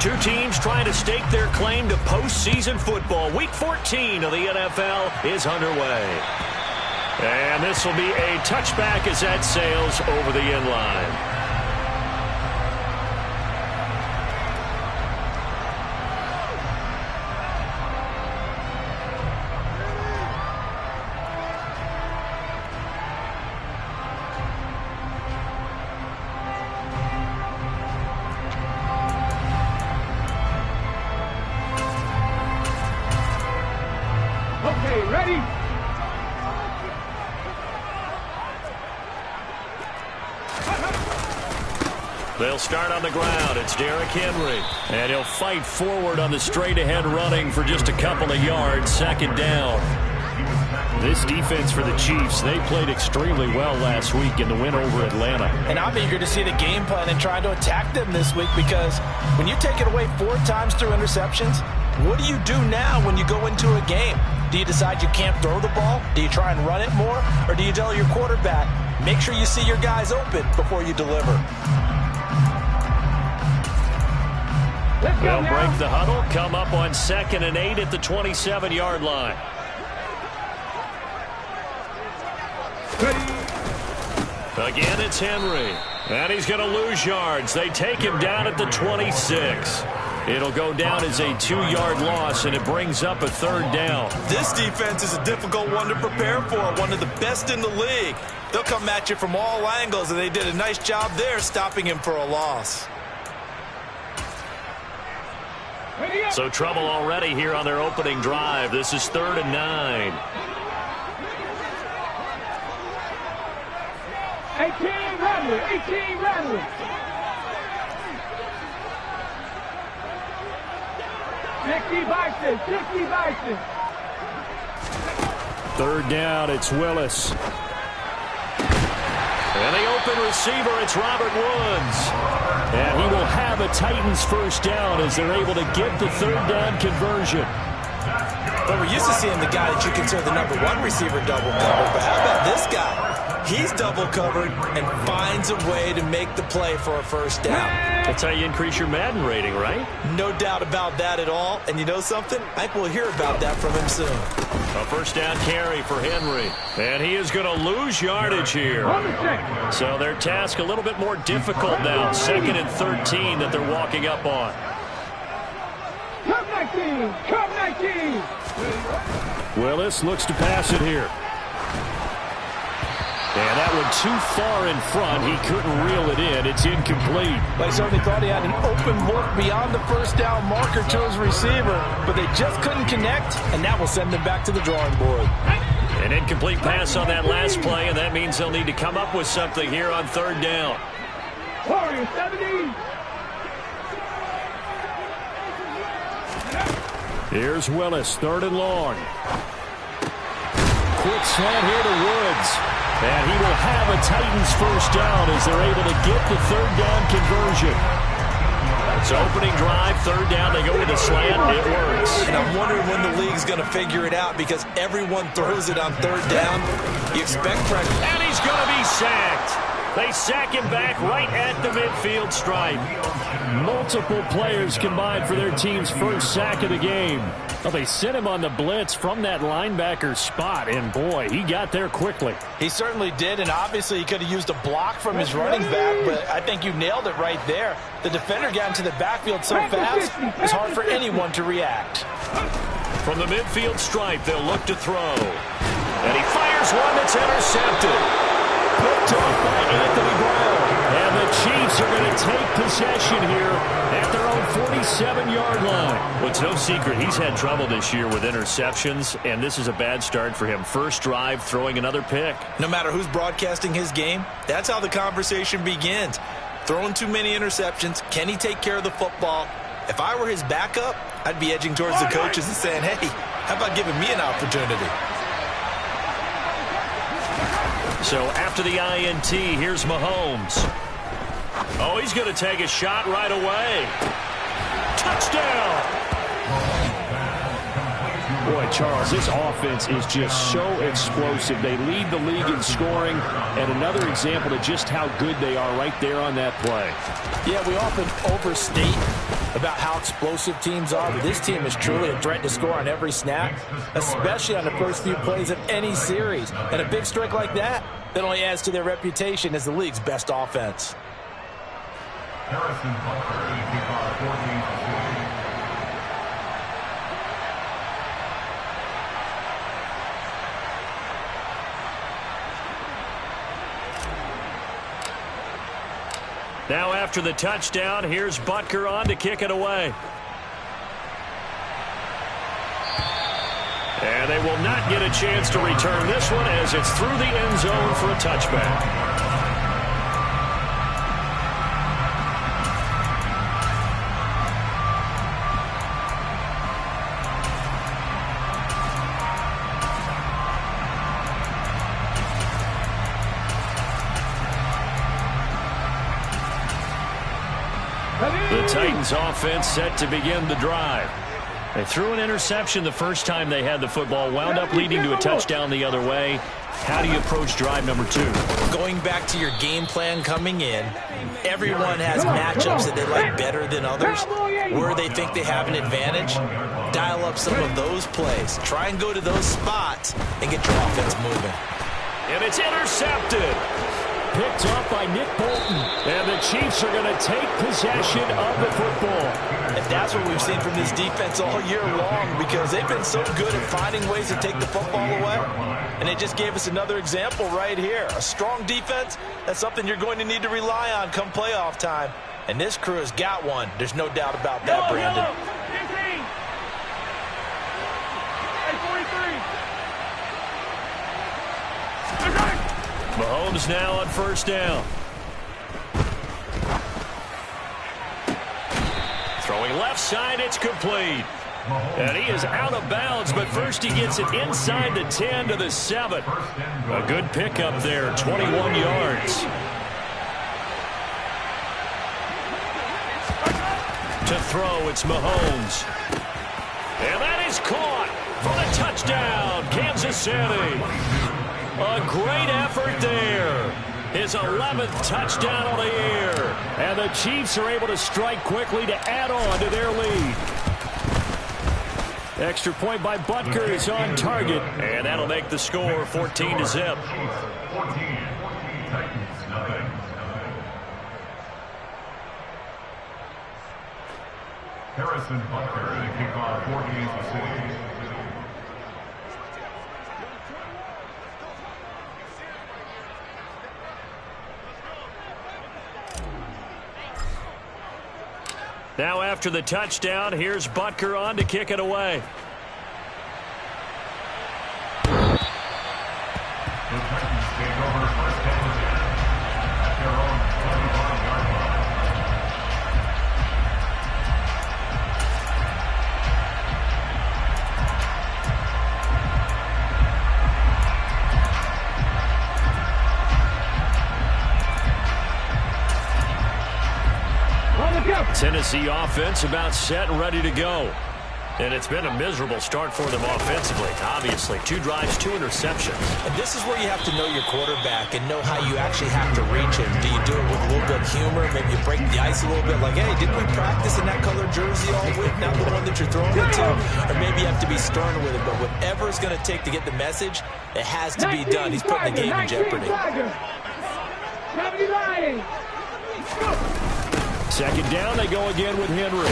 Two teams trying to stake their claim to postseason football. Week 14 of the NFL is underway. And this will be a touchback as that sails over the end line. Okay, ready? They'll start on the ground. It's Derrick Henry. And he'll fight forward on the straight-ahead running for just a couple of yards. Second down. This defense for the Chiefs, they played extremely well last week in the win over Atlanta. And I'm eager to see the game plan and trying to attack them this week, because when you take it away 4 times through interceptions, what do you do now when you go into a game? Do you decide you can't throw the ball? Do you try and run it more? Or do you tell your quarterback, make sure you see your guys open before you deliver? They'll break the huddle, come up on 2nd and 8 at the 27-yard line. Again, it's Henry. And he's going to lose yards. They take him down at the 26. It'll go down as a 2-yard loss, and it brings up a 3rd down. This defense is a difficult one to prepare for, one of the best in the league. They'll come at you from all angles, and they did a nice job there stopping him for a loss. So trouble already here on their opening drive. This is 3rd and 9. 18 Rattler, 18 Rattler. 60 Bison, 60 Bison. 3rd down, it's Willis. And the open receiver, it's Robert Woods. And he will have a Titans first down as they're able to get the 3rd down conversion. But we're used to seeing the guy that you consider the #1 receiver double cover. But how about this guy? He's double covered and finds a way to make the play for a first down. That's how you increase your Madden rating, right? No doubt about that at all. And you know something? I think we'll hear about that from him soon. A first down carry for Henry. And he is going to lose yardage here. So their task a little bit more difficult now. 2nd and 13 that they're walking up on. Come 19, come 19. Willis looks to pass it here. And that one too far in front. He couldn't reel it in. It's incomplete. But he certainly thought he had an open look beyond the first down marker to his receiver, but they just couldn't connect, and that will send them back to the drawing board. An incomplete pass on that last play, and that means they'll need to come up with something here on 3rd down. Warrior 70. Here's Willis, 3rd and long. Quick slant here to Woods. And he will have a Titans first down as they're able to get the 3rd down conversion. It's opening drive, 3rd down. They go with a slant. It works. And I'm wondering when the league's going to figure it out, because everyone throws it on 3rd down. You expect pressure. And he's going to be sacked. They sack him back right at the midfield stripe. Multiple players combined for their team's first sack of the game. Well, they sent him on the blitz from that linebacker spot, and boy, he got there quickly. He certainly did, and obviously he could have used a block from his running back, but I think you nailed it right there. The defender got into the backfield so fast, it's hard for anyone to react. From the midfield stripe, they'll look to throw. And he fires one that's intercepted. Picked off by Anthony Brown. And the Chiefs are going to take possession here at their own 47-yard line. Well, it's no secret he's had trouble this year with interceptions, and this is a bad start for him. First drive, throwing another pick. No matter who's broadcasting his game, that's how the conversation begins. Throwing too many interceptions, can he take care of the football? If I were his backup, I'd be edging towards the coaches and saying, hey, how about giving me an opportunity? So after the INT, here's Mahomes. Oh, he's going to take a shot right away. Touchdown! Boy, Charles, this offense is just so explosive. They lead the league in scoring, and another example of just how good they are right there on that play. Yeah, we often overstate about how explosive teams are, but this team is truly a threat to score on every snap, especially on the first few plays of any series. And a big strike like that only adds to their reputation as the league's best offense. Harrison Butker to kick off 14-6. Now after the touchdown, here's Butker on to kick it away. And they will not get a chance to return this one as it's through the end zone for a touchback. The Titans offense set to begin the drive. They threw an interception the first time they had the football, wound up leading to a touchdown the other way. How do you approach drive number 2? Going back to your game plan coming in, everyone has matchups that they like better than others. Where they think they have an advantage, dial up some of those plays. Try and go to those spots and get your offense moving. And it's intercepted. Picked up by Nick Bolton. And the Chiefs are going to take possession of the football. And that's what we've seen from this defense all year long, because they've been so good at finding ways to take the football away. And they just gave us another example right here. A strong defense, that's something you're going to need to rely on come playoff time. And this crew has got one. There's no doubt about that, Brandon. Mahomes now on first down. Throwing left side, it's complete. And he is out of bounds, but first he gets it inside the 10 to the 7. A good pickup there, 21 yards. To throw, it's Mahomes. And that is caught for the touchdown, Kansas City. A great effort there. His 11th touchdown on the year. And the Chiefs are able to strike quickly to add on to their lead. Extra point by Butker is on target. And that'll make the score 14-0. Harrison Butker to kick off 14-6. Now after the touchdown, here's Butker on to kick it away. The Titans take over first down at their own 25-yard line. Tennessee offense about set and ready to go. And it's been a miserable start for them offensively. Obviously, 2 drives, 2 interceptions. And this is where you have to know your quarterback and know how you actually have to reach him. Do you do it with a little bit of humor? Maybe you break the ice a little bit like, hey, didn't we practice in that color jersey all week, not the one that you're throwing it to? Or maybe you have to be stern with it. But whatever it's going to take to get the message, it has to be done. He's putting the game in jeopardy. Second down, they go again with Henry.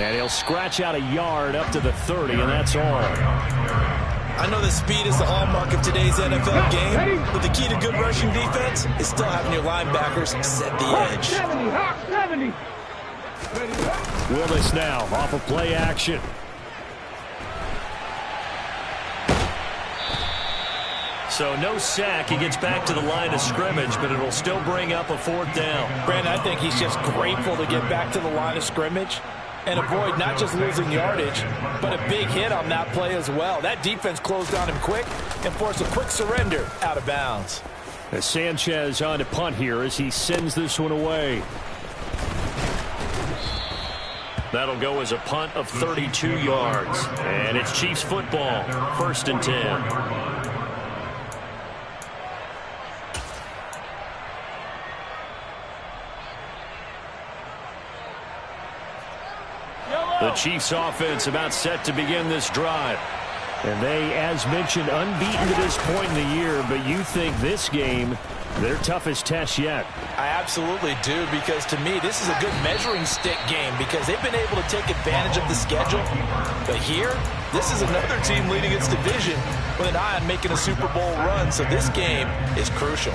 And he'll scratch out a yard up to the 30, and that's all. I know that speed is the hallmark of today's NFL game, but the key to good rushing defense is still having your linebackers set the edge. 70. Willis now off of play action. So no sack. He gets back to the line of scrimmage, but it'll still bring up a 4th down. Brandon, I think he's just grateful to get back to the line of scrimmage and avoid not just losing yardage, but a big hit on that play as well. That defense closed on him quick and forced a quick surrender out of bounds. As Sanchez on to punt here as he sends this one away. That'll go as a punt of 32 yards. And it's Chiefs football, 1st and 10. The Chiefs offense about set to begin this drive. And they, as mentioned, unbeaten to this point in the year, but you think this game, their toughest test yet? I absolutely do, because to me, this is a good measuring stick game because they've been able to take advantage of the schedule. But here, this is another team leading its division with an eye on making a Super Bowl run, so this game is crucial.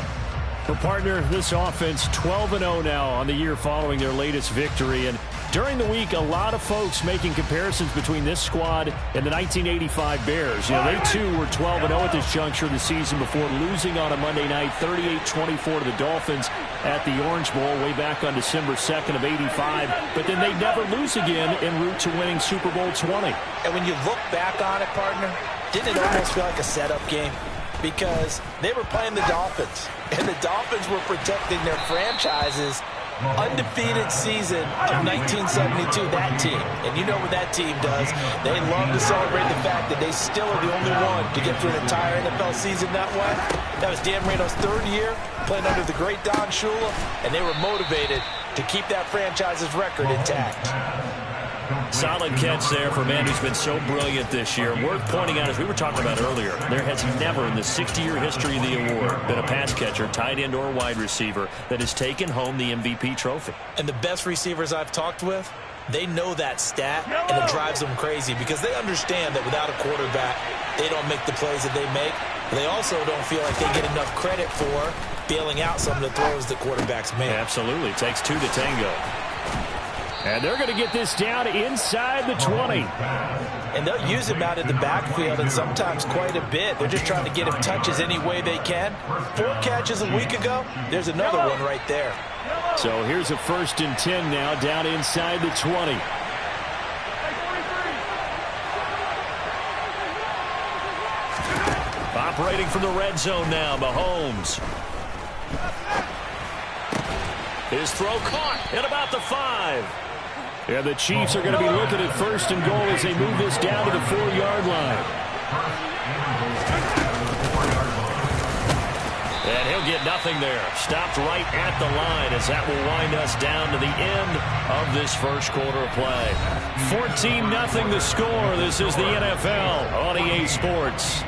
For partner, this offense 12-0 now on the year following their latest victory. And during the week, a lot of folks making comparisons between this squad and the 1985 Bears. You know, they too were 12-0 at this juncture of the season before losing on a Monday night 38-24 to the Dolphins at the Orange Bowl way back on December 2nd of 85. But then they never lose again en route to winning Super Bowl 20. And when you look back on it, partner, didn't it almost feel like a setup game? Because they were playing the Dolphins, and the Dolphins were protecting their franchise's undefeated season of 1972, that team. And you know what that team does. They love to celebrate the fact that they still are the only one to get through an entire NFL season that way. That was Dan Marino's third year, playing under the great Don Shula, and they were motivated to keep that franchise's record intact. Solid catch there for a man who's been so brilliant this year. Worth pointing out, as we were talking about earlier, there has never in the 60-year history of the award been a pass catcher, tight end, or wide receiver that has taken home the MVP trophy. And the best receivers I've talked with, they know that stat, and it drives them crazy because they understand that without a quarterback, they don't make the plays that they make. They also don't feel like they get enough credit for bailing out some of the throws that quarterbacks make. Absolutely. Takes two to tango. And they're going to get this down inside the 20. And they'll use him out in the backfield, and sometimes quite a bit. They're just trying to get him touches any way they can. 4 catches a week ago. There's another one right there. So here's a 1st and 10 now down inside the 20. Operating from the red zone now, Mahomes. His throw caught at about the 5. And the Chiefs are going to be looking at 1st and goal as they move this down to the 4-yard line. And he'll get nothing there. Stopped right at the line as that will wind us down to the end of this first quarter of play. 14-0 the score. This is the NFL on EA Sports.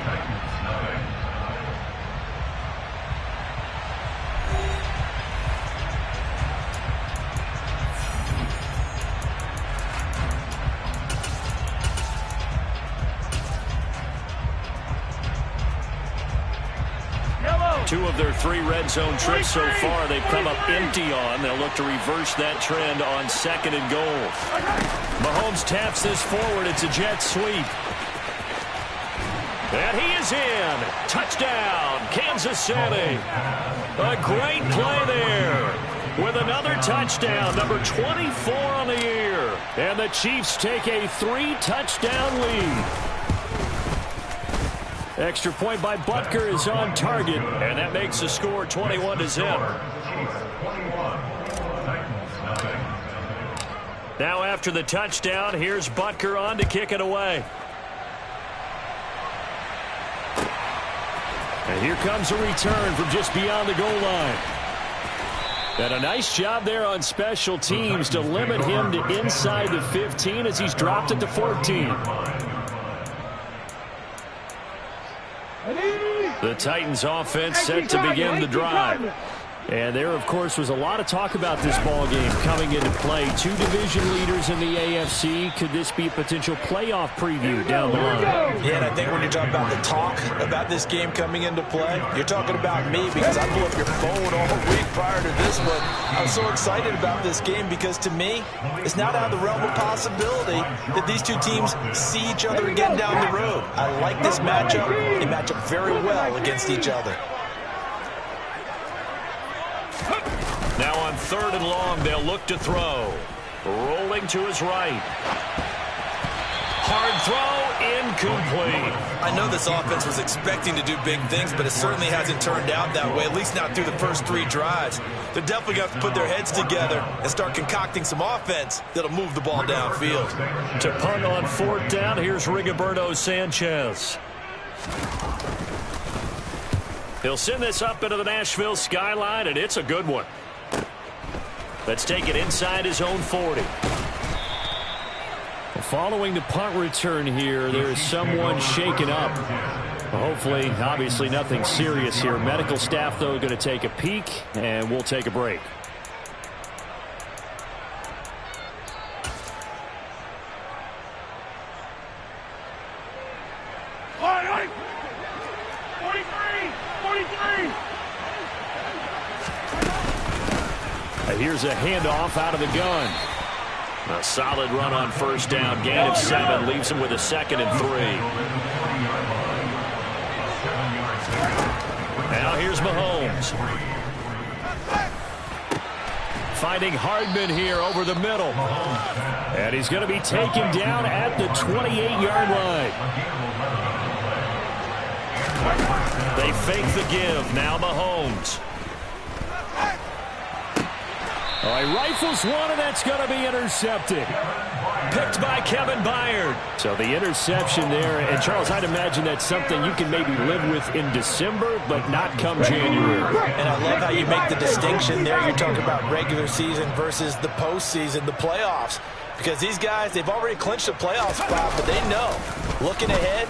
Two of their 3 red zone trips so far, they've come up empty on. They'll look to reverse that trend on 2nd and goal. Mahomes taps this forward. It's a jet sweep. And he is in. Touchdown, Kansas City. A great play there with another touchdown, number 24 on the year. And the Chiefs take a 3-touchdown lead. Extra point by Butker is on target, and that makes the score 21-0. Now after the touchdown, here's Butker on to kick it away. And here comes a return from just beyond the goal line. And a nice job there on special teams to limit him to inside the 15 as he's dropped it to 14. The Titans offense set to begin the drive. And there, of course, was a lot of talk about this ball game coming into play. 2 division leaders in the AFC. Could this be a potential playoff preview down the line? Yeah, and I think when you're talking about the talk about this game coming into play, you're talking about me because I blew up your phone all week prior to this one. I'm so excited about this game because to me, it's not out of the realm of possibility that these two teams see each other again down the road. I like this matchup. They match up very well against each other. Now on 3rd and long, they'll look to throw. Rolling to his right. Hard throw, incomplete. I know this offense was expecting to do big things, but it certainly hasn't turned out that way, at least not through the first 3 drives. They're definitely going to have to put their heads together and start concocting some offense that'll move the ball downfield. To punt on 4th down, here's Rigoberto Sanchez. He'll send this up into the Nashville skyline, and it's a good one. Let's take it inside his own 40. Following the punt return here, there's someone shaken up. Hopefully, obviously nothing serious here. Medical staff, though, going to take a peek, and we'll take a break. And here's a handoff out of the gun. A solid run on first down. Gain of 7 leaves him with a 2nd and 3. Now here's Mahomes. Finding Hardman here over the middle. And he's going to be taken down at the 28-yard line. They fake the give. Now Mahomes. Oh, he rifles one, and that's going to be intercepted. Picked by Kevin Byard. So the interception there, and Charles, I'd imagine that's something you can maybe live with in December, but not come January. And I love how you make the distinction there. You're talking about regular season versus the postseason, the playoffs. Because these guys, they've already clinched a playoff spot, but they know, looking ahead,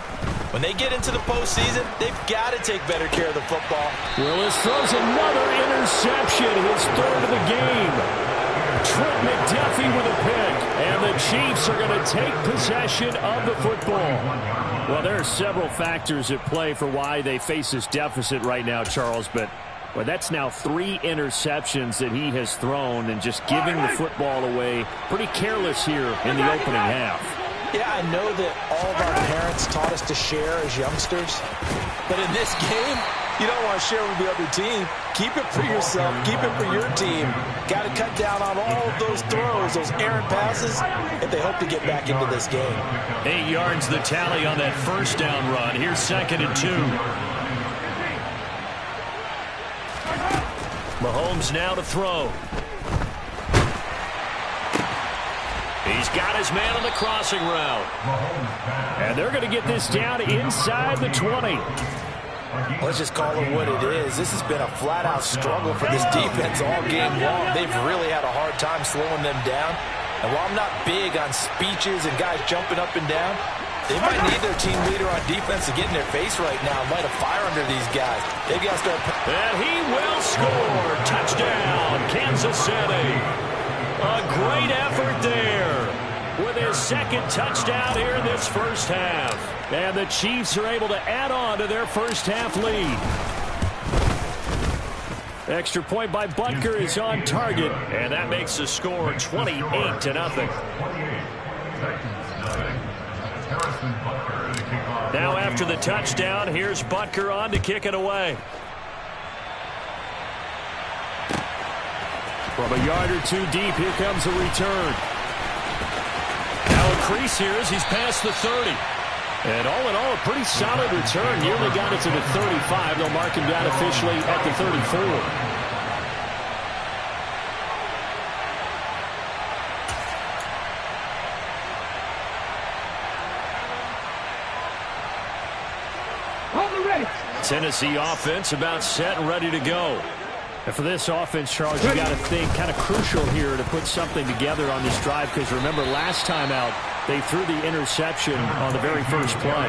when they get into the postseason, they've got to take better care of the football. Willis throws another interception, his 3rd of the game. Trent McDuffie with a pick, and the Chiefs are going to take possession of the football. Well, there are several factors at play for why they face this deficit right now, Charles, but well, that's now 3 interceptions that he has thrown and just giving the football away. Pretty careless here in the opening half. Yeah, I know that all of our parents taught us to share as youngsters, but in this game, you don't want to share with the other team. Keep it for yourself. Keep it for your team. Got to cut down on all of those throws, those errant passes, if they hope to get back into this game. 8 yards the tally on that first down run. Here's 2nd and 2. Mahomes now to throw. He's got his man on the crossing route. And they're going to get this down inside the 20. Let's just call it what it is. This has been a flat-out struggle for this defense all game long. They've really had a hard time slowing them down. And while I'm not big on speeches and guys jumping up and down, they might need their team leader on defense to get in their face right now and light a fire under these guys. They've got to start. And he will score. Touchdown, Kansas City. A great effort there with his 2nd touchdown here in this first half. And the Chiefs are able to add on to their first half lead. Extra point by Butker is on target, and that makes the score 28-0. Now after the touchdown, here's Butker on to kick it away. From a yard or 2 deep, here comes a return. Now a crease here as he's past the 30. And all in all, a pretty solid return. Nearly got it to the 35. They'll mark him down officially at the 34. Tennessee offense about set and ready to go. And for this offense, Charles, you got to think kind of crucial here to put something together on this drive, because remember last time out they threw the interception on the very first play.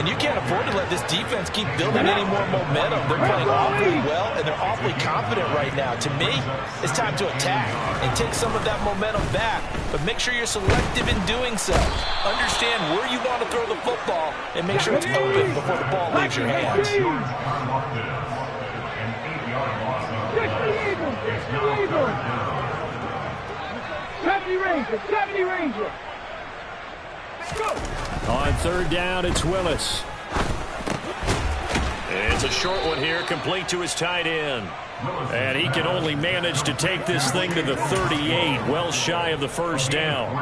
And you can't afford to let this defense keep building any more momentum. They're playing awfully well, and they're awfully confident right now. To me, it's time to attack and take some of that momentum back, but make sure you're selective in doing so. Understand where you want to throw the football and make sure it's open before the ball leaves your hands. Deputy Ranger. On 3rd down, it's Willis. It's a short one here, complete to his tight end. And he can only manage to take this thing to the 38, well shy of the first down.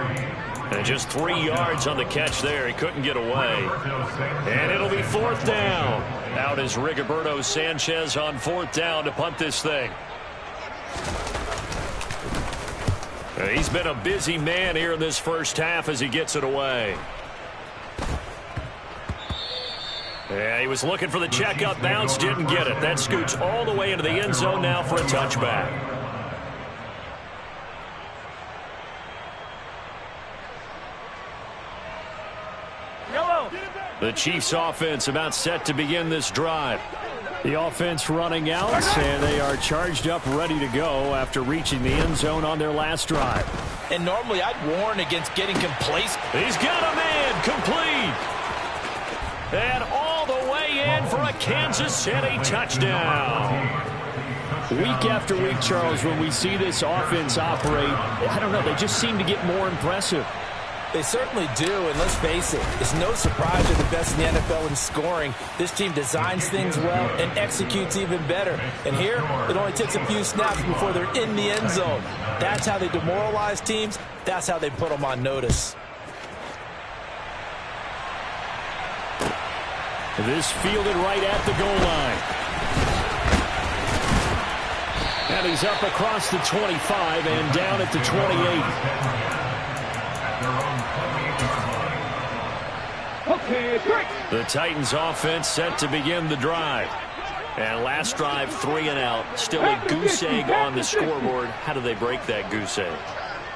And just 3 yards on the catch there. He couldn't get away. And it'll be 4th down. Out is Rigoberto Sanchez on 4th down to punt this thing. He's been a busy man here in this first half as he gets it away. Yeah, he was looking for the checkup bounce, didn't get it. That scoots all the way into the end zone now for a touchback. The Chiefs offense about set to begin this drive. The offense running out, and they are charged up, ready to go after reaching the end zone on their last drive. And normally I'd warn against getting complacent. He's got a man complete. And all the way in for a Kansas City touchdown. Week after week, Charles, when we see this offense operate, I don't know, they just seem to get more impressive. They certainly do, and let's face it, it's no surprise they're the best in the NFL in scoring. This team designs things well and executes even better. And here, it only takes a few snaps before they're in the end zone. That's how they demoralize teams. That's how they put them on notice. This fielded right at the goal line. And he's up across the 25 and down at the 28. The Titans offense set to begin the drive. And last drive, 3 and out. Still a goose egg on the scoreboard. How do they break that goose egg?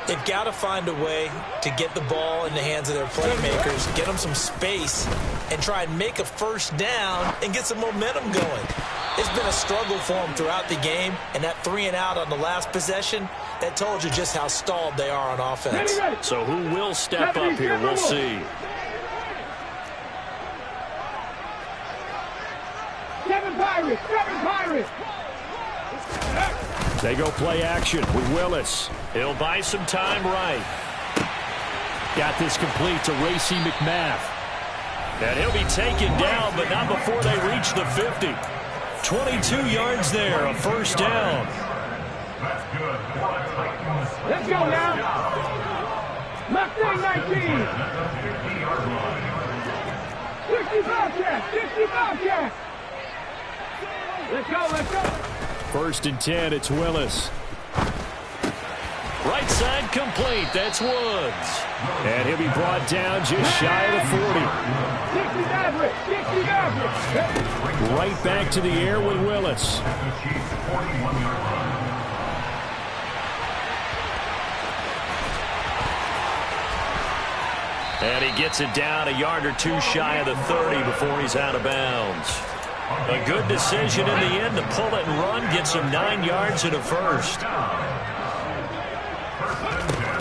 They've got to find a way to get the ball in the hands of their playmakers, get them some space, and try and make a first down and get some momentum going. It's been a struggle for them throughout the game, and that 3 and out on the last possession, that told you just how stalled they are on offense. So who will step up here? We'll see. Seven Pirates! They go play action with Willis. He'll buy some time right. Got this complete to Racey McMath. And he'll be taken down, but not before they reach the 50. 22 yards there, a first down. Let's go now. Mustang 19. 65 catch. Let's go. First and 10, it's Willis. Right side complete, that's Woods. And he'll be brought down just shy of the 40. 60. Right back to the air with Willis. And he gets it down a yard or two shy of the 30 before he's out of bounds. A good decision in the end to pull it and run, get some 9 yards and a first.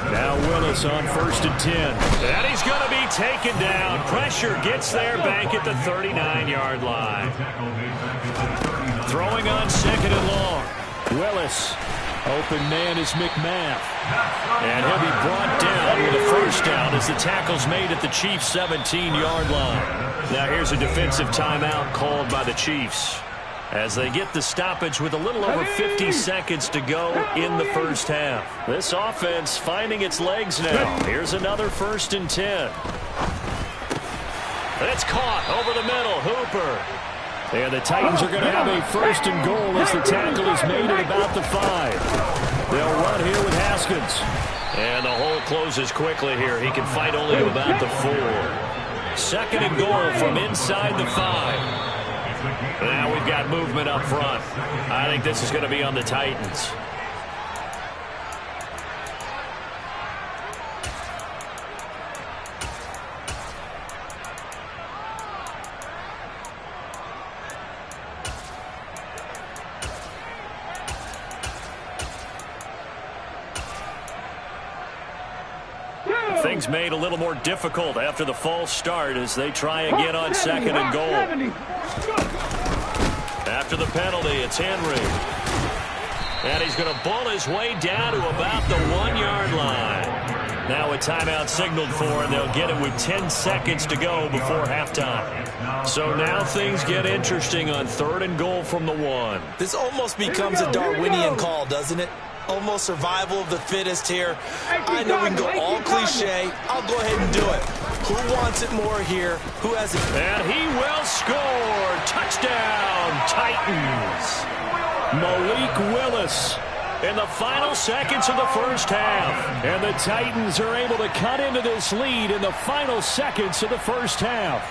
Now Willis on first and 10. And he's going to be taken down. Pressure gets there back at the 39-yard line. Throwing on second and long. Willis. Open man is McMath. And he'll be brought down with a first down as the tackle's made at the Chiefs' 17-yard line. Now here's a defensive timeout called by the Chiefs as they get the stoppage with a little over 50 seconds to go in the first half. This offense finding its legs now. Here's another first and 10. It's caught over the middle. Hooper. And the Titans are going to have a first and goal as the tackle is made at about the 5. They'll run here with Haskins. And the hole closes quickly here. He can fight only to about the 4. Second and goal from inside the 5. Now we've got movement up front. I think this is going to be on the Titans. Things made a little more difficult after the false start as they try again on second and goal. After the penalty, it's Henry. And he's going to bull his way down to about the 1-yard line. Now a timeout signaled for, and they'll get it with 10 seconds to go before halftime. So now things get interesting on third and goal from the 1. This almost becomes a Darwinian call, doesn't it? Almost survival of the fittest here. I know we can go all cliche. I'll go ahead and do it. Who wants it more here? Who has it? And he will score. Touchdown, Titans. Malik Willis in the final seconds of the first half. And the Titans are able to cut into this lead in the final seconds of the first half.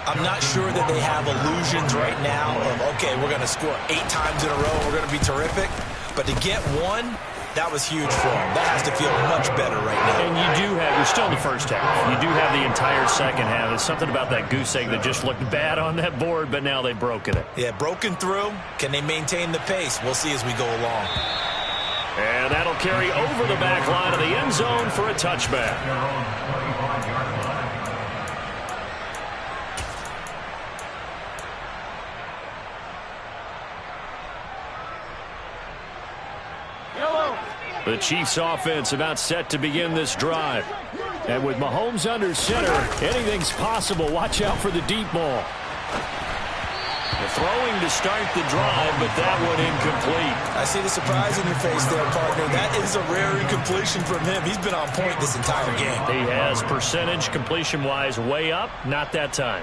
I'm not sure that they have illusions right now of, okay, we're going to score 8 times in a row. We're going to be terrific. But to get one, That was huge for him. That has to feel much better right now. And you're still in the first half. You do have the entire second half. There's something about that goose egg that just looked bad on that board, but now they've broken it. Yeah, broken through. Can they maintain the pace? We'll see as we go along. And that'll carry over the back line of the end zone for a touchback. The Chiefs offense about set to begin this drive. And with Mahomes under center, anything's possible. Watch out for the deep ball. The throwing to start the drive, but that one incomplete. I see the surprise in your face there, partner. That is a rare incompletion from him. He's been on point this entire game. He has percentage completion-wise way up, not that time.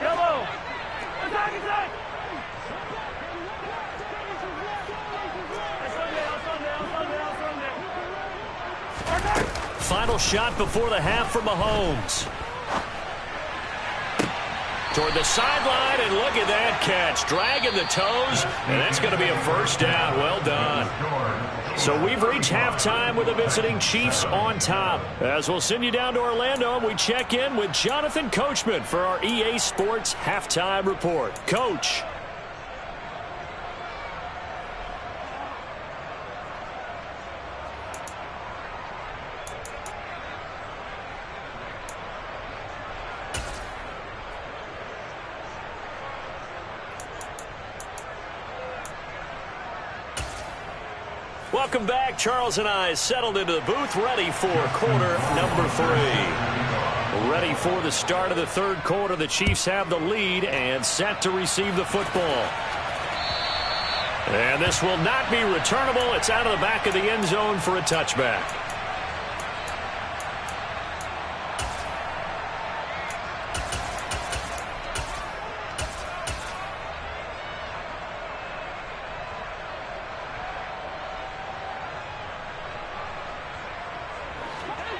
Yellow. Attack, attack. Final shot before the half for Mahomes. Toward the sideline, and look at that catch. Dragging the toes, and that's going to be a first down. Well done. So we've reached halftime with the visiting Chiefs on top. As we'll send you down to Orlando, and we check in with Jonathan Coachman for our EA Sports Halftime Report. Coach. Welcome back. Charles and I settled into the booth, ready for quarter number 3. Ready for the start of the third quarter. The Chiefs have the lead and set to receive the football. And this will not be returnable. It's out of the back of the end zone for a touchback.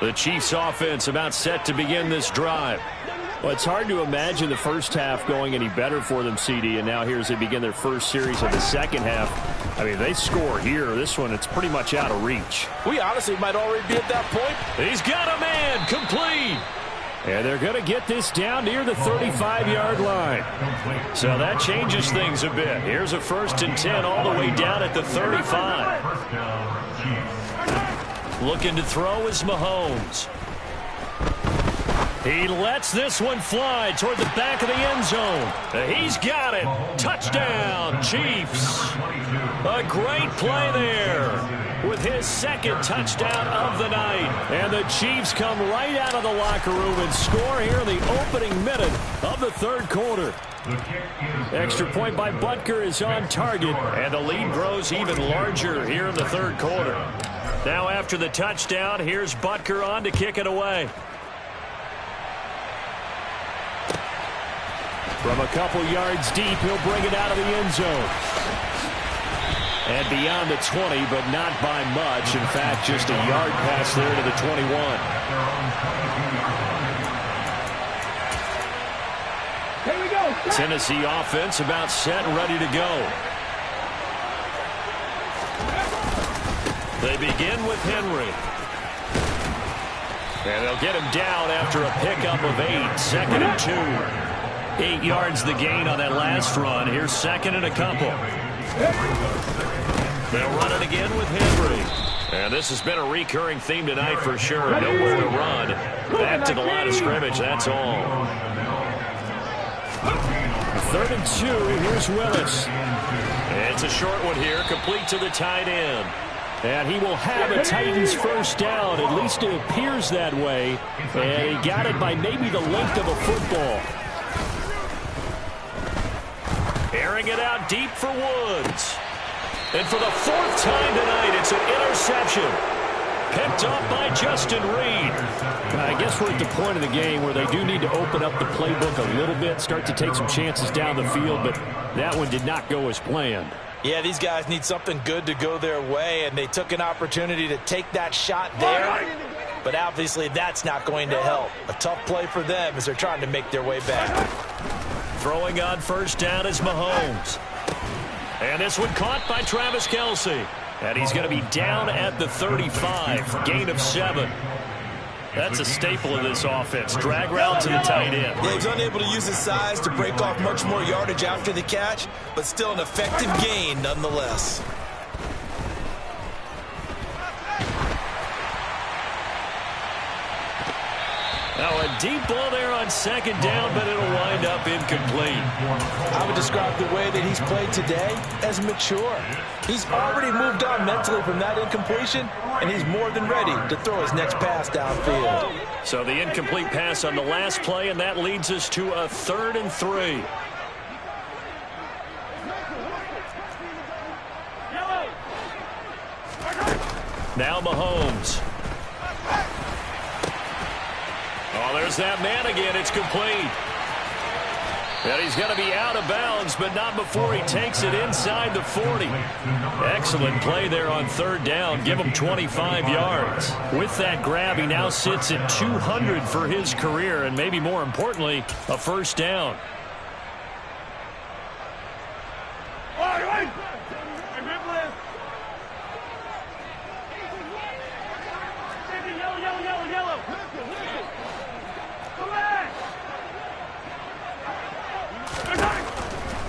The Chiefs offense about set to begin this drive. Well, it's hard to imagine the first half going any better for them, CD, and now here as they begin their first series of the second half. I mean, they score here. This one, it's pretty much out of reach. We honestly might already be at that point. He's got a man, complete. And they're going to get this down near the 35-yard line. So that changes things a bit. Here's a 1st and 10 all the way down at the 35. Looking to throw is Mahomes. He lets this one fly toward the back of the end zone. He's got it. Touchdown, Chiefs. A great play there with his second touchdown of the night. And the Chiefs come right out of the locker room and score here in the opening minute of the third quarter. Extra point by Butker is on target, and the lead grows even larger here in the third quarter. Now after the touchdown, here's Butker on to kick it away. From a couple yards deep, he'll bring it out of the end zone. And beyond the 20, but not by much. In fact, just a yard pass there to the 21. Here we go. Tennessee offense about set and ready to go. They begin with Henry. And they'll get him down after a pickup of 8. 2nd and 2. 8 yards the gain on that last run. Here's 2nd and a couple. They'll run it again with Henry. And this has been a recurring theme tonight for sure. Nowhere to run. Back to the line of scrimmage, that's all. 3rd and 2, here's Willis. It's a short one here, complete to the tight end. And he will have a Titans first down. At least it appears that way. And he got it by maybe the length of a football. Airing it out deep for Woods. And for the 4th time tonight, it's an interception. Picked up by Justin Reed. I guess we're at the point of the game where they do need to open up the playbook a little bit, start to take some chances down the field, but that one did not go as planned. Yeah, these guys need something good to go their way, and they took an opportunity to take that shot there. But obviously that's not going to help. A tough play for them as they're trying to make their way back. Throwing on first down is Mahomes. And this one caught by Travis Kelce. And he's going to be down at the 35, gain of 7. That's a staple of this offense. Drag route to the tight end. Yeah, he's unable to use his size to break off much more yardage after the catch, but still an effective gain nonetheless. Now a deep ball there on second down, but it'll wind up incomplete. I would describe the way that he's played today as mature. He's already moved on mentally from that incompletion, and he's more than ready to throw his next pass downfield. So the incomplete pass on the last play, and that leads us to a 3rd and 3. Now Mahomes. Oh, there's that man again. It's complete. And he's going to be out of bounds, but not before he takes it inside the 40. Excellent play there on 3rd down. Give him 25 yards. With that grab, he now sits at 200 for his career, and maybe more importantly, a 1st down.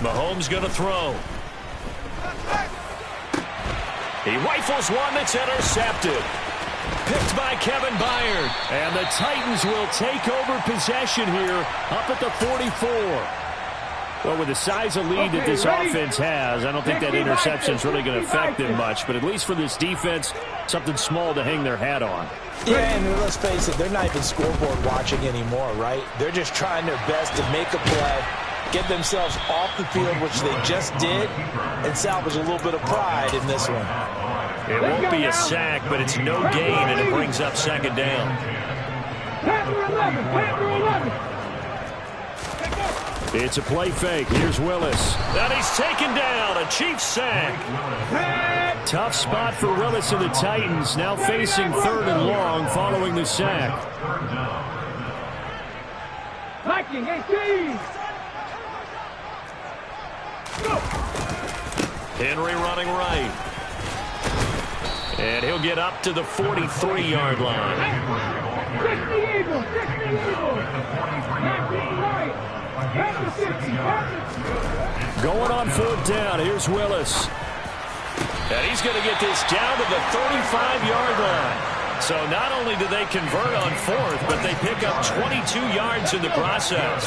Mahomes going to throw. He rifles one that's intercepted. Picked by Kevin Byard. And the Titans will take over possession here up at the 44. Well, with the size of lead that this offense has, I don't think that interception is really going to affect them much. But at least for this defense, something small to hang their hat on. Yeah, and let's face it, they're not even scoreboard watching anymore, right? They're just trying their best to make a play, get themselves off the field, which they just did, and salvage a little bit of pride in this one. It won't be a sack, but it's no gain, and it brings up 2nd down. It's a play fake. Here's Willis. And he's taken down. A Chiefs sack. Tough spot for Willis and the Titans, now facing 3rd and long following the sack. Henry running right. And he'll get up to the 43-yard line. Going on 4th down. Here's Willis. And he's going to get this down to the 35-yard line. So not only do they convert on 4th, but they pick up 22 yards in the process.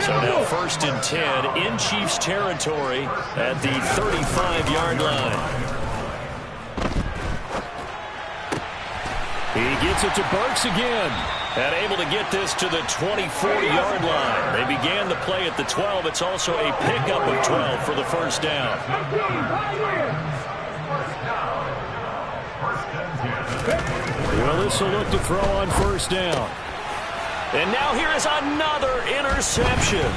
So now 1st and 10 in Chiefs territory at the 35-yard line. He gets it to Burks again. And able to get this to the 24-yard line. They began the play at the 12. It's also a pickup of 12 for the 1st down. Willis will look to throw on 1st down. And now here is another interception.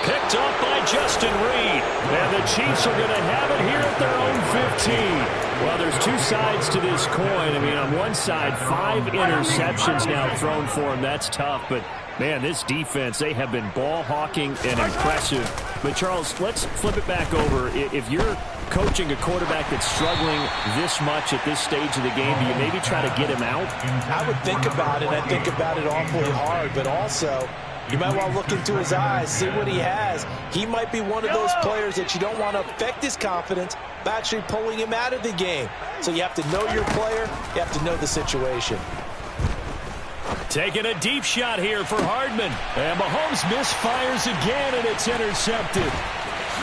Picked up by Justin Reed. And the Chiefs are going to have it here at their own 15. Well, there's two sides to this coin. I mean, on one side, 5 interceptions now thrown for him. That's tough. But, man, this defense, they have been ball hawking and impressive. But, Charles, let's flip it back over. If you're coaching a quarterback that's struggling this much at this stage of the game, do you maybe try to get him out? I would think about it. I think about it awfully hard. But also, you might want to look into his eyes, see what he has. He might be one of those players that you don't want to affect his confidence by actually pulling him out of the game. So you have to know your player. You have to know the situation. Taking a deep shot here for Hardman. And Mahomes misfires again, and it's intercepted.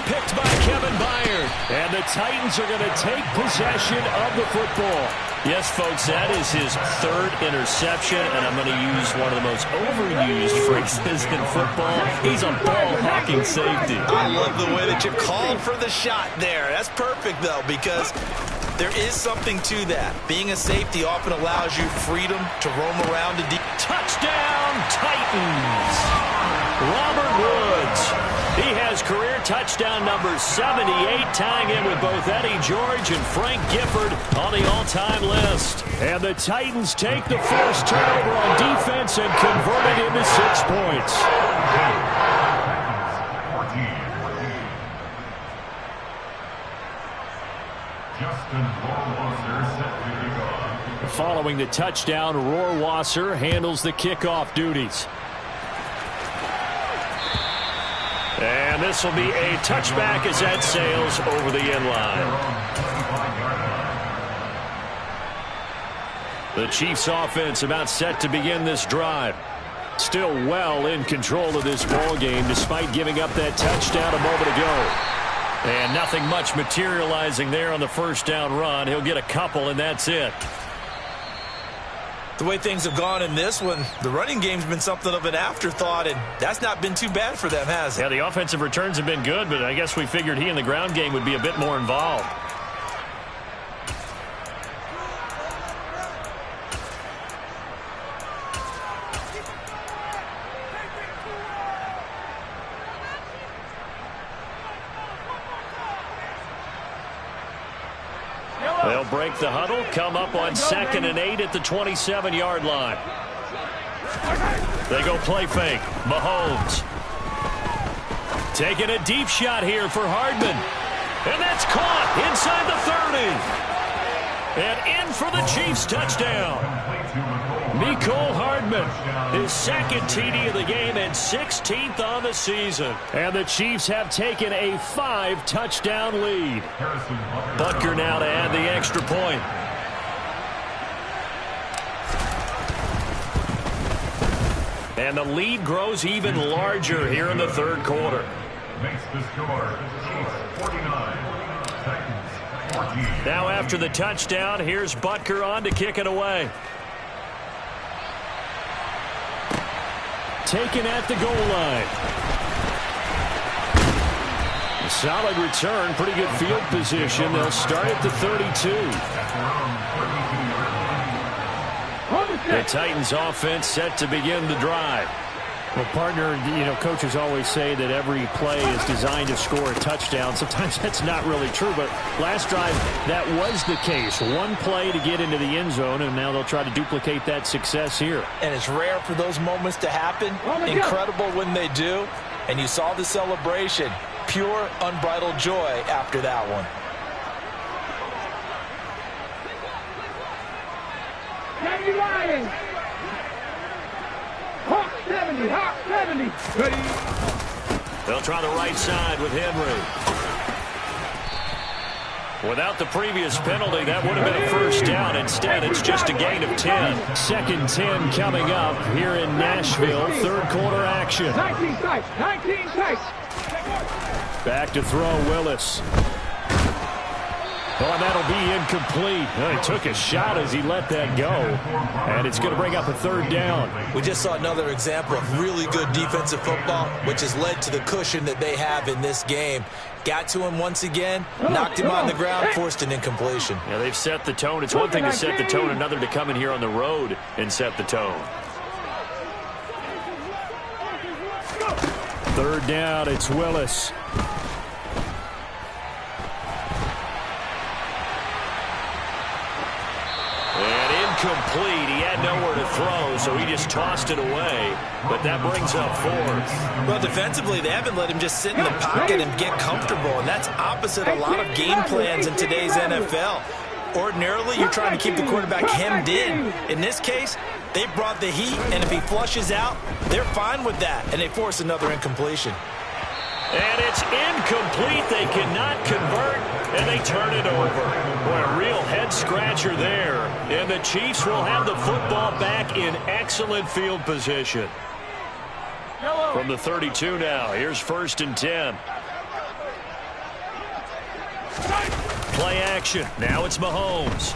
Picked by Kevin Byard. And the Titans are going to take possession of the football. Yes, folks, that is his 3rd interception, and I'm going to use one of the most overused phrases in football. He's a ball-hawking safety. I love the way that you called for the shot there. That's perfect, though, because there is something to that. Being a safety often allows you freedom to roam around the deep. Touchdown, Titans! Robert Woods. He has career touchdown number 78, tying in with both Eddie George and Frank Gifford on the all-time list. And the Titans take the first turnover on defense and convert it into 6 points. Just Following the touchdown, Rohrwasser handles the kickoff duties. And this will be a touchback as that sails over the end line. The Chiefs offense about set to begin this drive. Still well in control of this ball game despite giving up that touchdown a moment ago. And nothing much materializing there on the first down run. He'll get a couple and that's it. The way things have gone in this one, the running game's been something of an afterthought, and that's not been too bad for them, has it? Yeah, the offensive returns have been good, but I guess we figured he in the ground game would be a bit more involved. They'll break the huddle, come up on 2nd and 8 at the 27-yard line. They go play fake. Mahomes. Taking a deep shot here for Hardman. And that's caught inside the 30. And in for the Chiefs touchdown. Mecole Hardman, his 2nd TD of the game and 16th on the season. And the Chiefs have taken a 5-touchdown lead. Butker now to add the extra point. And the lead grows even larger here in the third quarter. Makes the score Chiefs 49, Titans 14. Now after the touchdown, here's Butker on to kick it away. Taken at the goal line. A solid return, pretty good field position. They'll start at the 32. The Titans offense set to begin the drive. Well, partner, you know, coaches always say that every play is designed to score a touchdown. Sometimes that's not really true, but last drive, that was the case. One play to get into the end zone, and now they'll try to duplicate that success here. And it's rare for those moments to happen. Incredible when they do. And you saw the celebration. Pure, unbridled joy after that one. Danny Ryan. Hawk 70, Hawk 70. Ready. They'll try the right side with Henry. Without the previous penalty, that would have been a first down. Instead, it's just a gain of 10. 2nd and 10 coming up here in Nashville. Third quarter action. 19 tights, 19 tights. Back to throw, Willis. Oh, and that'll be incomplete. Well, he took a shot as he let that go. And it's going to bring up a third down. We just saw another example of really good defensive football, which has led to the cushion that they have in this game. Got to him once again, knocked him on the ground, forced an incompletion. Yeah, they've set the tone. It's one thing to set the tone, another to come in here on the road and set the tone. Third down, it's Willis. Complete. He had nowhere to throw, so he just tossed it away. But that brings up 4th. Well, defensively, they haven't let him just sit in the pocket and get comfortable, and that's opposite a lot of game plans in today's NFL. Ordinarily, you're trying to keep the quarterback hemmed in. In this case, they brought the heat, and if he flushes out, they're fine with that, and they force another incompletion. And it's incomplete. They cannot convert, and they turn it over. Boy, a real head-scratcher there. And the Chiefs will have the football back in excellent field position. From the 32 now, here's 1st and 10. Play action. Now it's Mahomes.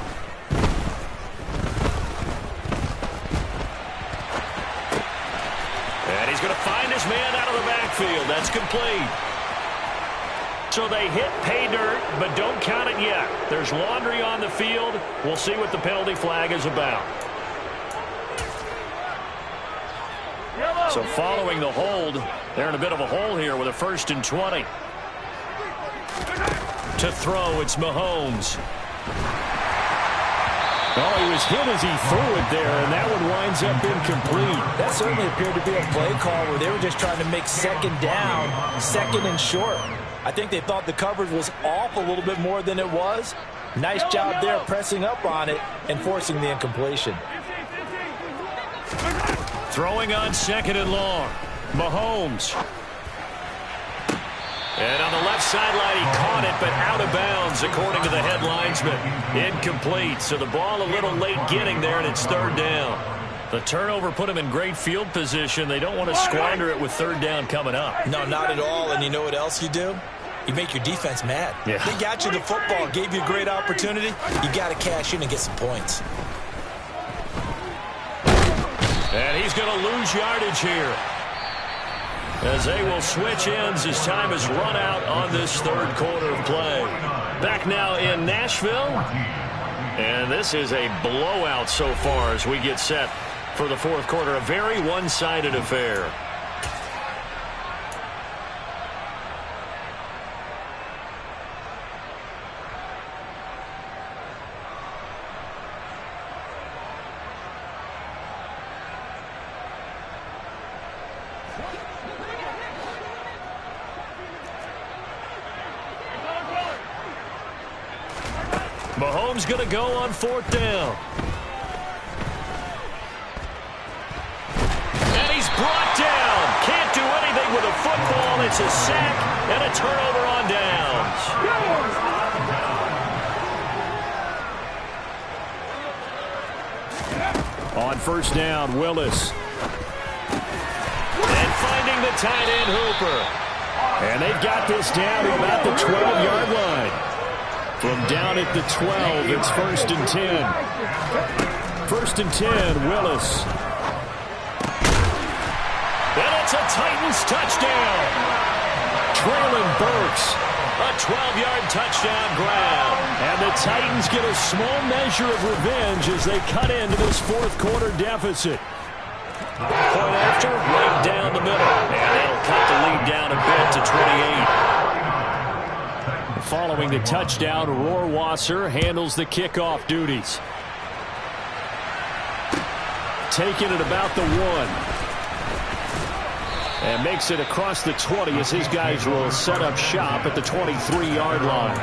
And he's going to find his man out of the backfield. That's complete. So they hit pay dirt, but don't count it yet. There's laundry on the field. We'll see what the penalty flag is about. So following the hold, they're in a bit of a hole here with a 1st and 20. To throw, it's Mahomes. Oh, he was hit as he threw it there, and that one winds up incomplete. That certainly appeared to be a play call where they were just trying to make 2nd down, 2nd and short. I think they thought the coverage was off a little bit more than it was, Nice job there pressing up on it and forcing the incompletion. Throwing on 2nd and long. Mahomes. And on the left sideline, he caught it, but out of bounds, according to the head linesman. Incomplete. So the ball a little late getting there, and it's 3rd down. The turnover put him in great field position. They don't want to squander it with 3rd down coming up. No, not at all. And you know what else you do? You make your defense mad. Yeah. They got you the football, gave you a great opportunity. You got to cash in and get some points. And he's going to lose yardage here, as they will switch ends as time has run out on this 3rd quarter of play. Back now in Nashville. And this is a blowout so far as we get set for the 4th quarter. A very one-sided affair. Mahomes going to go on 4th down. And he's brought down. Can't do anything with a football. It's a sack and a turnover on downs. On 1st down, Willis. And finding the tight end, Hooper. And they've got this down to about the 12-yard line. From down at the 12, it's 1st and 10. 1st and 10, Willis. And it's a Titans touchdown. Traylon Burks, a 12-yard touchdown grab. And the Titans get a small measure of revenge as they cut into this 4th quarter deficit. Point after, right down the middle. And they'll cut the lead down a bit to 28. Following the touchdown, Rohrwasser handles the kickoff duties. Taking it about the 1. And makes it across the 20 as his guys will set up shop at the 23-yard line.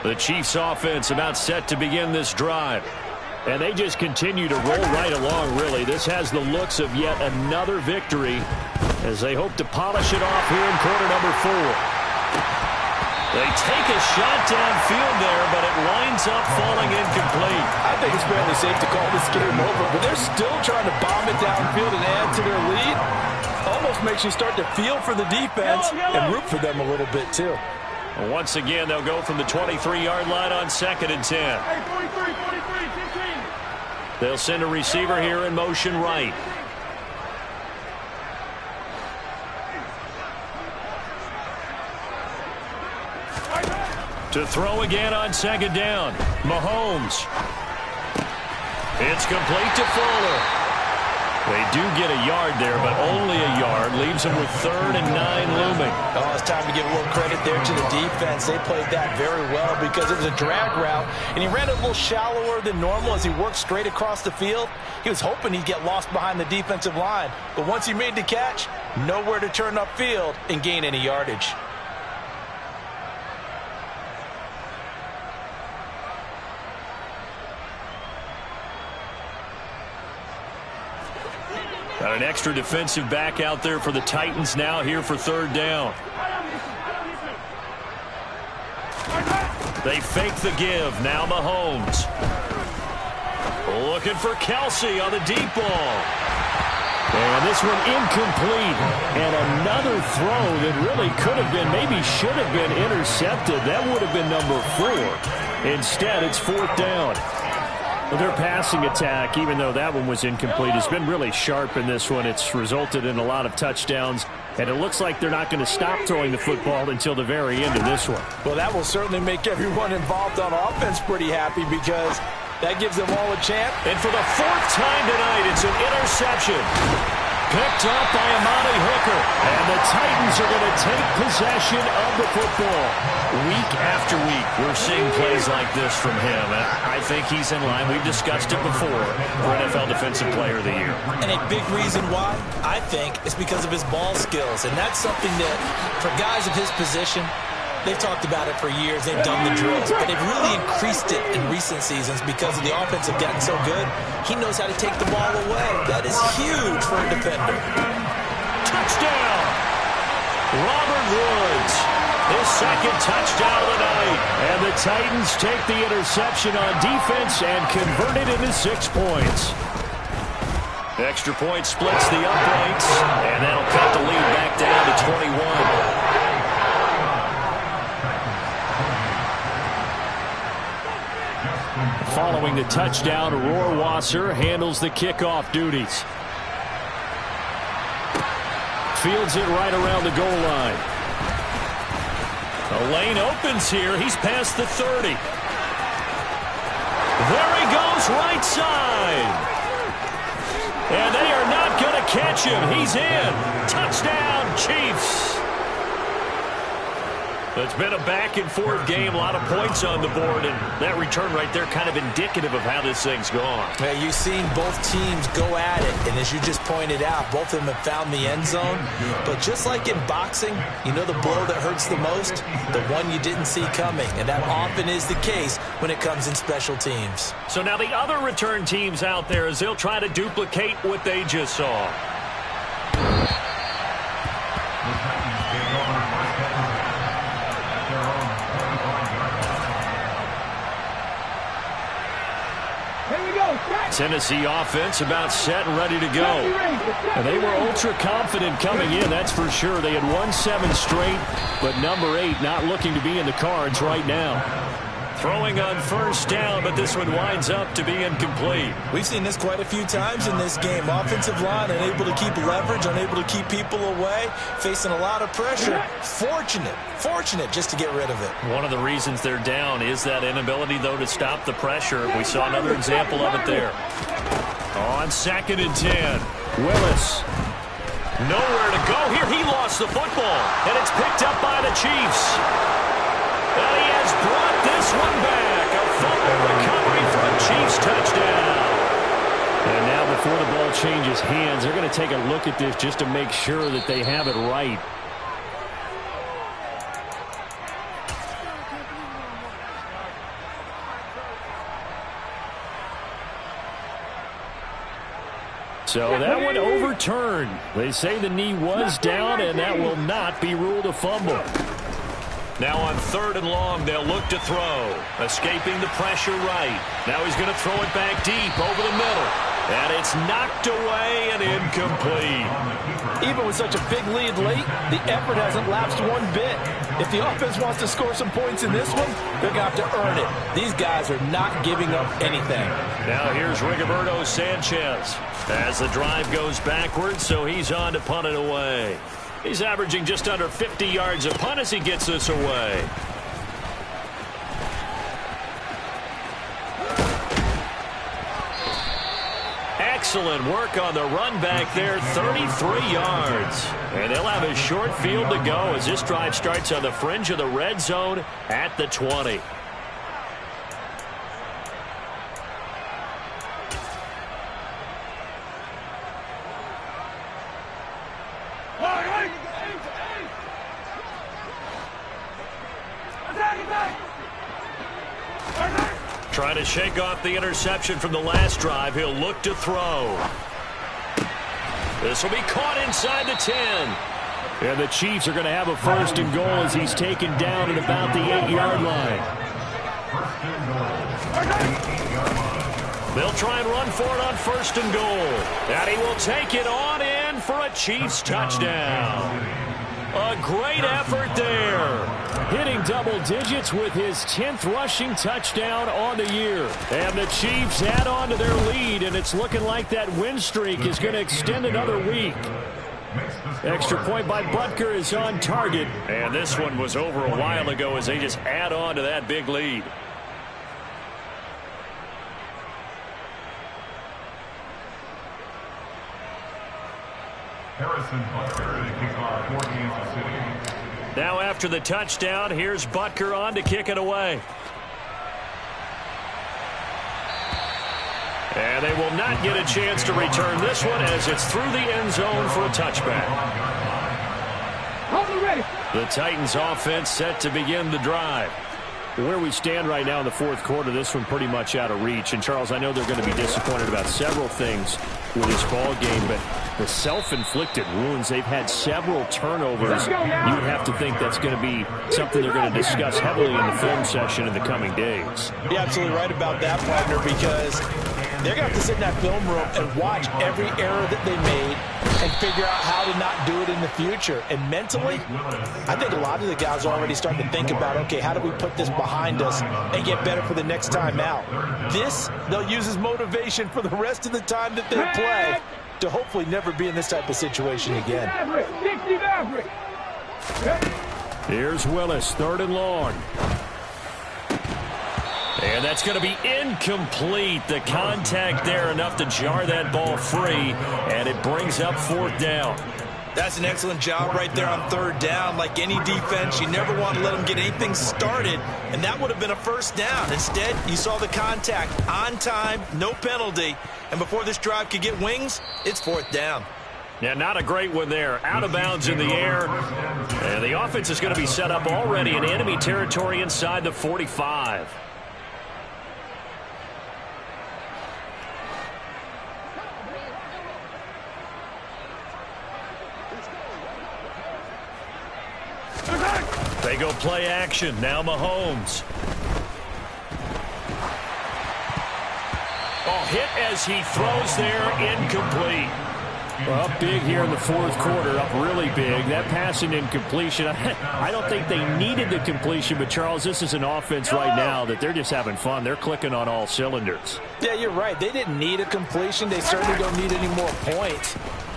The Chiefs offense about set to begin this drive. And they just continue to roll right along, really. This has the looks of yet another victory as they hope to polish it off here in quarter number 4. They take a shot downfield there, but it winds up falling incomplete. I think it's fairly safe to call this game over, but they're still trying to bomb it downfield and add to their lead. Almost makes you start to feel for the defense and root for them a little bit, too. Once again, they'll go from the 23-yard line on 2nd and 10. They'll send a receiver here in motion right. To throw again on 2nd down. Mahomes. It's complete to Fuller. They do get a yard there, but only a yard. Leaves them with 3rd and 9 looming. Oh, it's time to give a little credit there to the defense. They played that very well because it was a drag route, and he ran it a little shallower than normal as he worked straight across the field. He was hoping he'd get lost behind the defensive line, but once he made the catch, nowhere to turn upfield and gain any yardage. Got an extra defensive back out there for the Titans now here for 3rd down. They fake the give. Now Mahomes. Looking for Kelsey on the deep ball. And this one incomplete. And another throw that really could have been, maybe should have been intercepted. That would have been number 4. Instead, it's 4th down. Well, their passing attack, even though that one was incomplete, has been really sharp in this one. It's resulted in a lot of touchdowns, and it looks like they're not going to stop throwing the football until the very end of this one. Well, that will certainly make everyone involved on offense pretty happy because that gives them all a chance. And for the 4th time tonight, it's an interception. Picked up by Amani Hooker. And the Titans are going to take possession of the football. Week after week, we're seeing plays like this from him. And I think he's in line. We've discussed it before for NFL Defensive Player of the Year. And a big reason why, I think, is because of his ball skills. And that's something that, for guys of his position, they've talked about it for years. They've done the drills. But they've really increased it in recent seasons because of the offense have gotten so good. He knows how to take the ball away. That is huge for a defender. Touchdown! Robert Woods, his second touchdown of the night. And the Titans take the interception on defense and convert it into 6 points. Extra point splits the uprights, and that'll cut the lead back down to 21. Following the touchdown, Rohrwasser handles the kickoff duties. Fields it right around the goal line. The lane opens here. He's past the 30. There he goes, right side. And they are not going to catch him. He's in. Touchdown, Chiefs. It's been a back-and-forth game, a lot of points on the board, and that return right there kind of indicative of how this thing's gone. Yeah, you've seen both teams go at it, and as you just pointed out, both of them have found the end zone. But just like in boxing, you know the blow that hurts the most? The one you didn't see coming, and that often is the case when it comes in special teams. So now the other return teams out there, as they'll try to duplicate what they just saw. Tennessee offense about set and ready to go. And they were ultra confident coming in, that's for sure. They had won 7 straight, but number 8 not looking to be in the cards right now. Throwing on first down, but this one winds up to be incomplete. We've seen this quite a few times in this game. Offensive line unable to keep leverage, unable to keep people away, facing a lot of pressure. Fortunate just to get rid of it. One of the reasons they're down is that inability, though, to stop the pressure. We saw another example of it there. On 2nd and 10, Willis. Nowhere to go here. He lost the football, and it's picked up by the Chiefs. And he has brought this one back. A fumble recovery for a Chiefs touchdown. And now before the ball changes hands, they're going to take a look at this just to make sure that they have it right. So that one overturned. They say the knee was down, and that will not be ruled a fumble. Now on 3rd and long, they'll look to throw. Escaping the pressure right. Now he's going to throw it back deep over the middle. And it's knocked away and incomplete. Even with such a big lead late, the effort hasn't lapsed one bit. If the offense wants to score some points in this one, they're going to have to earn it. These guys are not giving up anything. Now here's Rigoberto Sanchez as the drive goes backwards, so he's on to punt it away. He's averaging just under 50 yards a punt as he gets this away. Excellent work on the run back there, 33 yards. And they'll have a short field to go as this drive starts on the fringe of the red zone at the 20. Trying to shake off the interception from the last drive. He'll look to throw. This will be caught inside the 10. And the Chiefs are going to have a 1st and goal as he's taken down at about the 8-yard line. They'll try and run for it on 1st and goal. And he will take it on in for a Chiefs touchdown. A great effort there. Hitting double digits with his 10th rushing touchdown on the year. And the Chiefs add on to their lead, and it's looking like that win streak is going to extend another week. Extra point by Butker is on target. And this one was over a while ago as they just add on to that big lead. Harrison Butker to kick off for Kansas City. Now after the touchdown, here's Butker on to kick it away. And they will not get a chance to return this one as it's through the end zone for a touchback. The Titans offense set to begin the drive. Where we stand right now in the fourth quarter, this one pretty much out of reach. And, Charles, I know they're going to be disappointed about several things with this ball game, but the self-inflicted wounds, they've had several turnovers. You would have to think that's going to be something they're going to discuss heavily in the film session in the coming days. You're absolutely right about that, partner, because they're going to have to sit in that film room and watch every error that they made and figure out how to not do it in the future. And mentally, I think a lot of the guys are already starting to think about, okay, how do we put this behind us and get better for the next time out? This, they'll use as motivation for the rest of the time that they play to hopefully never be in this type of situation again. Here's Willis, 3rd and long. And that's going to be incomplete. The contact there enough to jar that ball free, and it brings up 4th down. That's an excellent job right there on 3rd down. Like any defense, you never want to let them get anything started, and that would have been a 1st down. Instead, you saw the contact on time, no penalty, and before this drive could get wings, it's 4th down. Yeah, not a great one there. Out of bounds in the air. And the offense is going to be set up already in enemy territory inside the 45. They go play action. Now Mahomes. Oh, hit as he throws there, incomplete. Well, up big here in the fourth quarter, up really big. That passing incompletion, I don't think they needed the completion, but, Charles, this is an offense right now that they're just having fun. They're clicking on all cylinders. Yeah, you're right. They didn't need a completion. They certainly don't need any more points.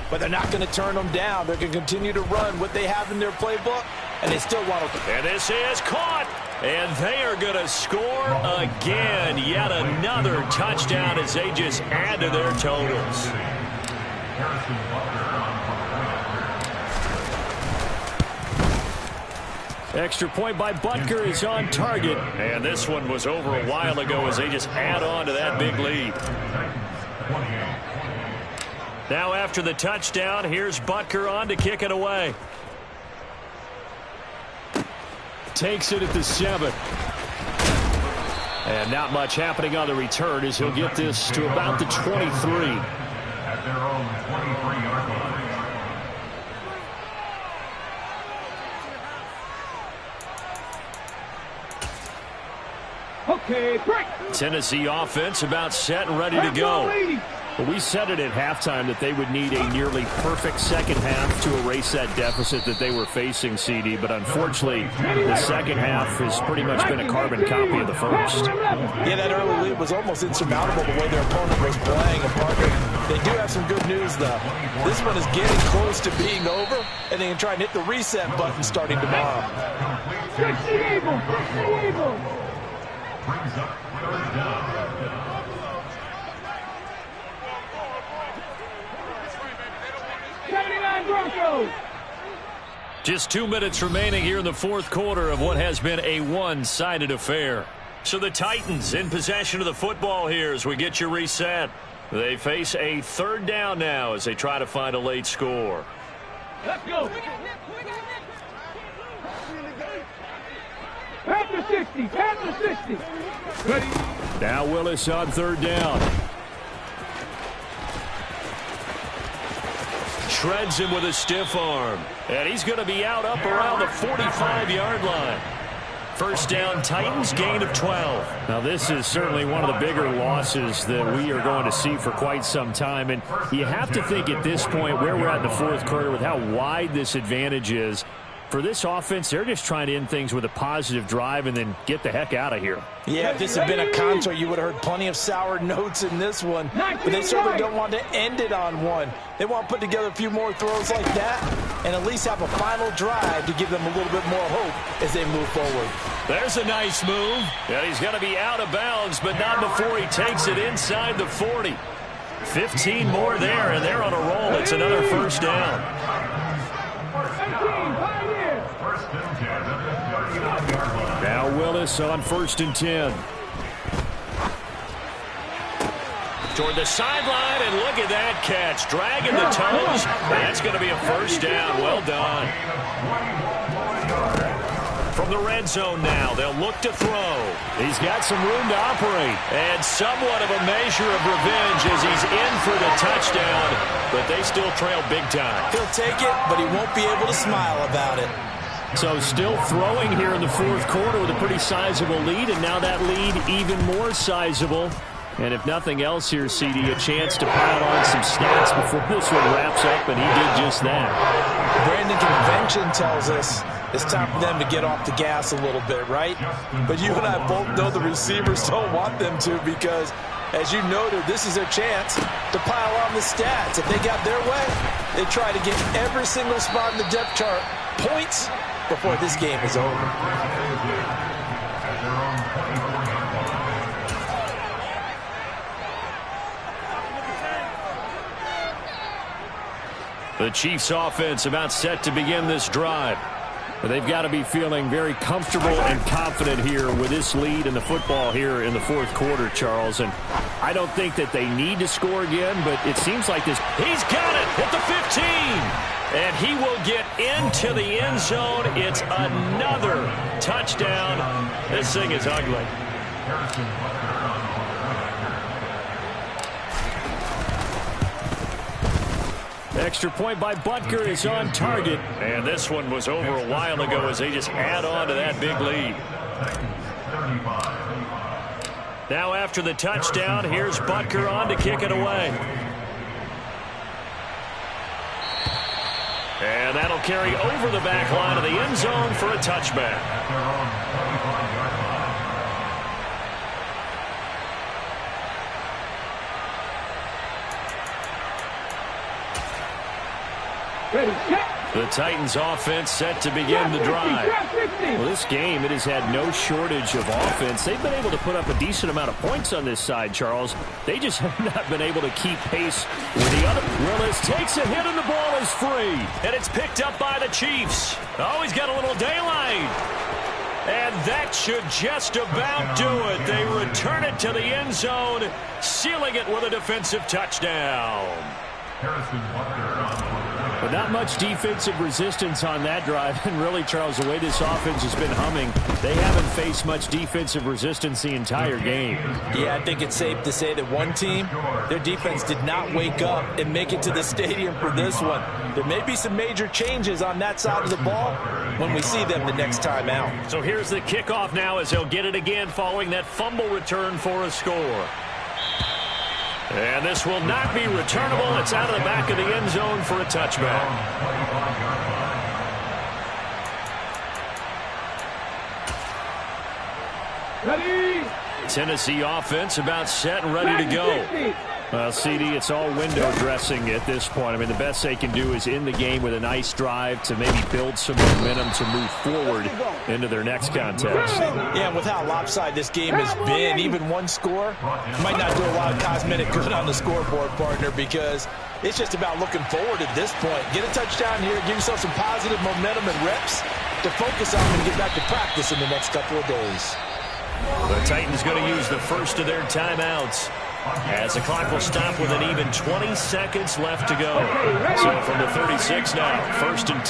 But they're not going to turn them down. They're going to continue to run what they have in their playbook, and they still want to. And this is caught. And they are going to score again. Yet another touchdown as they just add to their totals. Extra point by Butker is on target. And this one was over a while ago as they just add on to that big lead. Now after the touchdown, here's Butker on to kick it away. Takes it at the 7. And not much happening on the return as he'll get this to about the 23. At their own 23-yard line. Okay, break. Tennessee offense about set and ready to go. Well, we said it at halftime that they would need a nearly perfect second half to erase that deficit that they were facing, CD. But unfortunately, the second half has pretty much been a carbon copy of the first. Yeah, that early lead was almost insurmountable the way their opponent was playing. And partner, they do have some good news, though. This one is getting close to being over, and they can try and hit the reset button starting tomorrow. Fix the evil. Fix the evil. Brings up 3rd down. Just 2 minutes remaining here in the fourth quarter of what has been a one-sided affair. So the Titans in possession of the football here as we get you reset. They face a 3rd down now as they try to find a late score. Let's go. Panther 60. Panther 60. Ready. Now Willis on 3rd down. Shreds him with a stiff arm. And he's going to be out up around the 45-yard line. 1st down, Titans, gain of 12. Now, this is certainly one of the bigger losses that we are going to see for quite some time. And you have to think at this point where we're at in the fourth quarter with how wide this advantage is. For this offense, they're just trying to end things with a positive drive and then get the heck out of here. Yeah, if this had been a concert, you would have heard plenty of sour notes in this one. But they certainly don't want to end it on one. They want to put together a few more throws like that and at least have a final drive to give them a little bit more hope as they move forward. There's a nice move. And he's going to be out of bounds, but not before he takes it inside the 40. 15 more there, and they're on a roll. It's another first down. Now Willis on 1st and 10. Toward the sideline, and look at that catch. Dragging the toes. That's going to be a first down. Well done. From the red zone now, they'll look to throw. He's got some room to operate. And somewhat of a measure of revenge as he's in for the touchdown, but they still trail big time. He'll take it, but he won't be able to smile about it. So still throwing here in the 4th quarter with a pretty sizable lead, and now that lead even more sizable. And if nothing else here, CD, a chance to pile on some stats before this one wraps up, and he did just that. Brandon, convention tells us it's time for them to get off the gas a little bit, right? But you and I both know the receivers don't want them to because, as you noted, this is their chance to pile on the stats. If they got their way, they try to get every single spot in the depth chart points before this game is over. The Chiefs offense about set to begin this drive. But they've got to be feeling very comfortable and confident here with this lead in the football here in the 4th quarter, Charles. And I don't think that they need to score again, but it seems like this. He's got it at the 15. And he will get into the end zone. It's another touchdown. This thing is ugly. Extra point by Butker is on target. And this one was over a while ago as they just add on to that big lead. Now after the touchdown, here's Butker on to kick it away. And that'll carry over the back line of the end zone for a touchback. The Titans offense set to begin the drive. Well, this game, it has had no shortage of offense. They've been able to put up a decent amount of points on this side, Charles. They just have not been able to keep pace with the other. Willis takes a hit and the ball is free. And it's picked up by the Chiefs. Oh, he's got a little daylight. And that should just about do it. They return it to the end zone, sealing it with a defensive touchdown. But not much defensive resistance on that drive. And really, Charles, the way this offense has been humming, they haven't faced much defensive resistance the entire game. Yeah, I think it's safe to say that one team, their defense did not wake up and make it to the stadium for this one. There may be some major changes on that side of the ball when we see them the next time out. So here's the kickoff now as they'll get it again following that fumble return for a score. And this will not be returnable. It's out of the back of the end zone for a touchback. Ready? Tennessee offense about set and ready to go. Well, CD, it's all window dressing at this point. I mean, the best they can do is end the game with a nice drive to maybe build some momentum to move forward into their next contest. Yeah, with how lopsided this game has been, even one score might not do a lot of cosmetic good on the scoreboard, partner, because it's just about looking forward at this point. Get a touchdown here, give yourself some positive momentum and reps to focus on and get back to practice in the next couple of days. The Titans going to use the first of their timeouts as the clock will stop with an even 20 seconds left to go. So from the 36 now, 1st and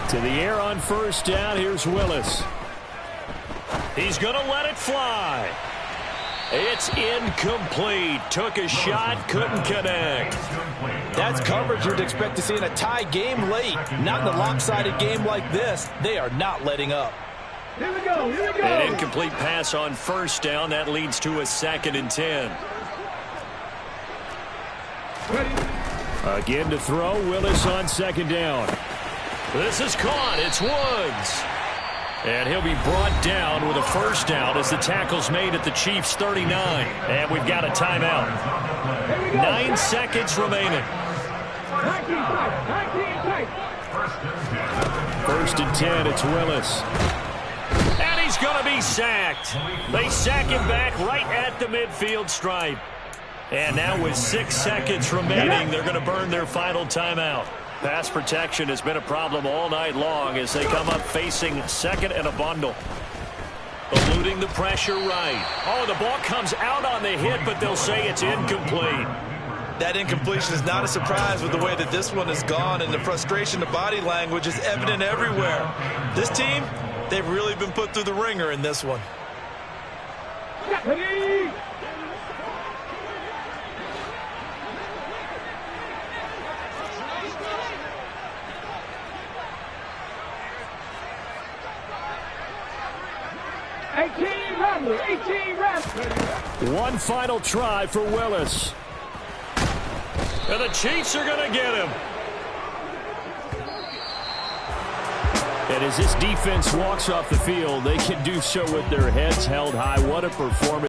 10. To the air on 1st down, here's Willis. He's going to let it fly. It's incomplete. Took a shot, couldn't connect. That's coverage you'd expect to see in a tie game late. Not in a lopsided game like this. They are not letting up. Here we go, here we go. An incomplete pass on 1st down. That leads to a 2nd and 10. Ready? Again to throw, Willis on 2nd down. This is caught. It's Woods. And he'll be brought down with a 1st down as the tackle's made at the Chiefs' 39. And we've got a timeout. 9 seconds remaining. 19 tight. 1st and 10, it's Willis. And he's going to be sacked. They sack him back right at the midfield stripe. And now with 6 seconds remaining, they're going to burn their final timeout. Pass protection has been a problem all night long as they come up facing second and a bundle. Eluding the pressure right. Oh, the ball comes out on the hit, but they'll say it's incomplete. That incompletion is not a surprise with the way that this one has gone, and the frustration, the body language is evident everywhere. This team, they've really been put through the ringer in this one. Ready. 18 Ramblers. One final try for Willis. And the Chiefs are going to get him. And as this defense walks off the field, they can do so with their heads held high. What a performance.